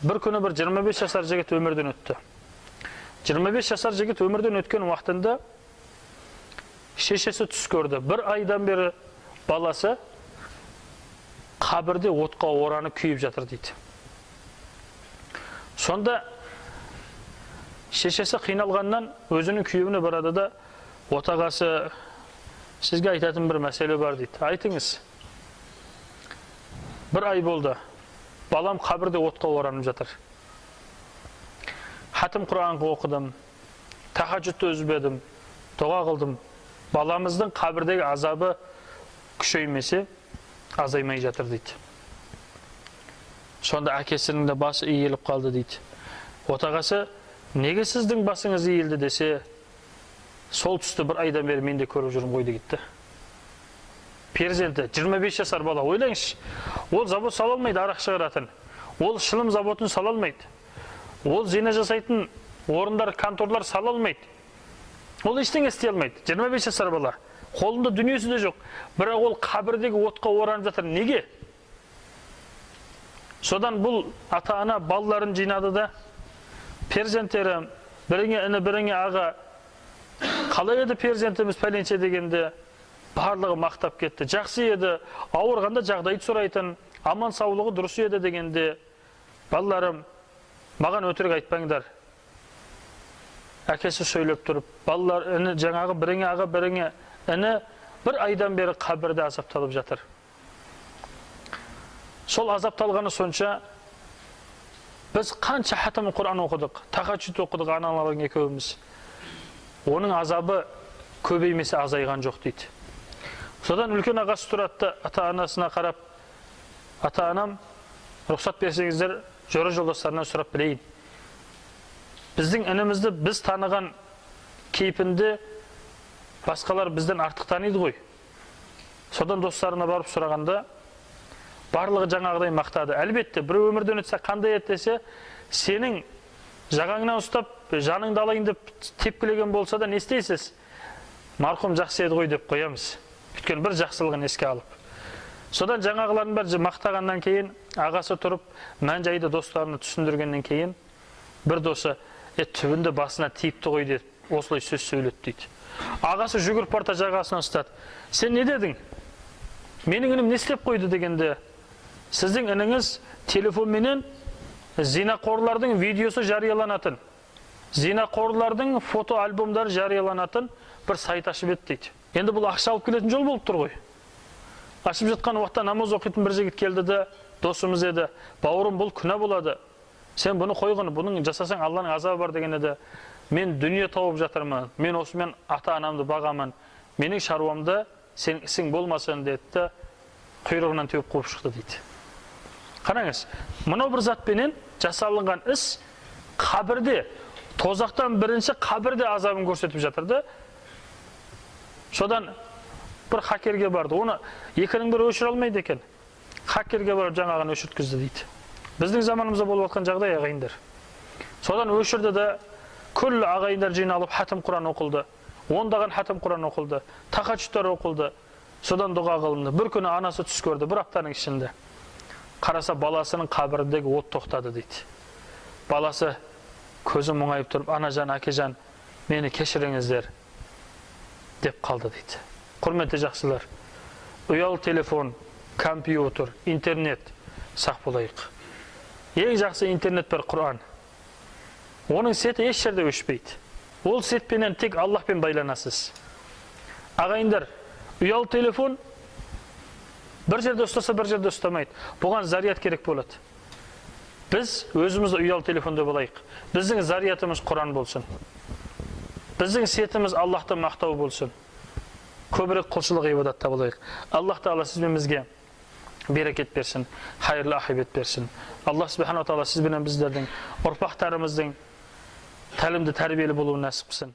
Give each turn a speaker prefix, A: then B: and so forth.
A: Bir күні bir 25 жасар жігіт өмірден өтті. 25 жасар жігіт өмірден өткен уақытында шешесі түс көрді. Bir айдан бері баласы қабірде отқа оранып күйіп жатыр дейді. Сонда шешесі қиналғаннан өзінің күйеуіне барады да, отағасы, сізге айтатын бір мәселе бар дейді. Айтыңыз. Bir ай болды. Балам қабірде отқа оранып жатыр. Хатым Құранды оқыдым, тахаджудты үзбедім, дұға қылдым. Баламыздың қабірдегі азабы күшеймесе, азаймай жатыр дейді. Сонда әкесінің де басы иіліп қалды дейді. Отағасы, неге сіздің басыңыз иілді десе, сол түсті бір айдан бері мен де көріп жүрмін ғой дейді. Перзенті 25 жасар бала, ойлаңызшы. Ол завод сала алмайды, арақ шығаратын. Ол шылым заводын сала алмайды. Ол зина жасайтын орындар, конторлар сала алмайды. Ол ештеңе істей алмайды. 25 жасар бала. Қолында дүниесі де жоқ. Бірақ ол қабірдегі отқа оранып жатыр. Неге? Содан бұл ата-ана балаларын жинады да, перзенттері, біріңе іні, біріңе аға, қалай еді перзентіміз пәленше дегенде, барлығы мақтап кетті. Жақсы еді, ауырғанда жағдайды сұрайтын, аман саулығы дұрыс еді дегенде, балаларым, маған өтірік айтпаңдар. Әкесі сөйлеп тұрып, балалар, іні, жаңағы біріңе аға, біріңе іні, бір айдан бері қабірде азапталып жатыр. Сол азапталғаны сонша, біз қанша хатым Құран оқыдық, тахаджуд оқыдық аналарың екеуміз. Оның азабы көбеймесе азайған жоқ дейді. Содан үлкен ағасы тұрады, ата-анасына қарап, ата-анам, рұқсат берсеңіздер, жора жолдастарынан сұрап білейін. Біздің інімізді біз таныған кейпінде басқалар бізден артық таниды ғой. Содан достарына барып сұрағанда, барлығы жаңағыдай мақтады. Әлбетте, бір өмірден өтсе қандай еді десе, сенің жағаңнан ұстап, жаныңды алайын деп тепкілеген болса да не істейсіз? Марқұм жақсы еді ғой деп қоямыз. Өйткені бір жақсылығын еске алып. Содан жаңағылардың бәрі мақтағаннан кейін, ағасы тұрып, мән-жайды достарына түсіндіргеннен кейін, бір досы, түбінде басына тиіпті ғой деп, осылай сөз сөйледі дейді. Ағасы жүгіріп барта жағасынан ұстады. Сен не дедің? Менің інім не істеп қойды дегенде, сіздің ініңіз телефонменен зинақорлардың видеосы жарияланатын, зинақорлардың фото альбомдары жарияланатын бір сайт ашып еді дейді. Енді бұл ақша алып келетін жол болып тұр ғой. Ашып жатқан уақытта намаз оқитын бір жігіт келді де, досымыз еді, бауырым бұл күнә болады. Сен бұны қойғын, бұның жасасаң Алланың азабы бар деген еді. Мен дүние тауып жатырмын, мен осымен ата-анамды бағамын, менің шаруамда сен ісің болмасын деді, құйрығынан теуіп қуып шықты дейді. Қараңыз, мынау бір затпенен жасалынған іс қабірде, тозақтан бірінші қабірде азабын көрсетіп жатырды. Содан бір хакерге барды, оны екінің бірі өшір алмайды екен. Хакерге барып жаңағын өшірткізді дейді. Біздің заманымызда болып жатқан жағдай ағайындар. Содан өшірді де, күллі ағайындар жиналып хатым Құран оқылды. Ондаған хатым Құран оқылды, тахаджудтар оқылды. Содан дұға қылынды. Bir күні анасы түс көрді, бір аптаның ішінде. Қараса баласының қабіріндегі от тоқтады дейді. Баласы көзі мұңайып тұрып, анажан, әкежан, мені кешіріңіздер деп қалды дейді. Құрметті жақсылар, ұялы телефон, компьютер, интернет сақ болайық. Ең жақсы интернет бір Құран. Оның сеті еш жерде өшпейді. Ол сетпенен тек Аллахпен байланасыз. Ағайындар, ұялы телефон бір жерде ұстаса, бір жерде ұстамайды. Бұған заряд керек болады. Біз өзімізді ұялы телефонда болайық. Біздің зариятымыз Құран болсын. Біздің сетіміз Аллахты мақтау болсын. Көбірек құлшылық ибадатта болайық. Аллах Тағала сіз бен бізге берекет берсін, хайырлы ақибет берсін. Аллах Субхану Тағала сіз бен біздердің ұрпақтарымыздың тәлімді тәрбиелі болуын нәсіп қылсын.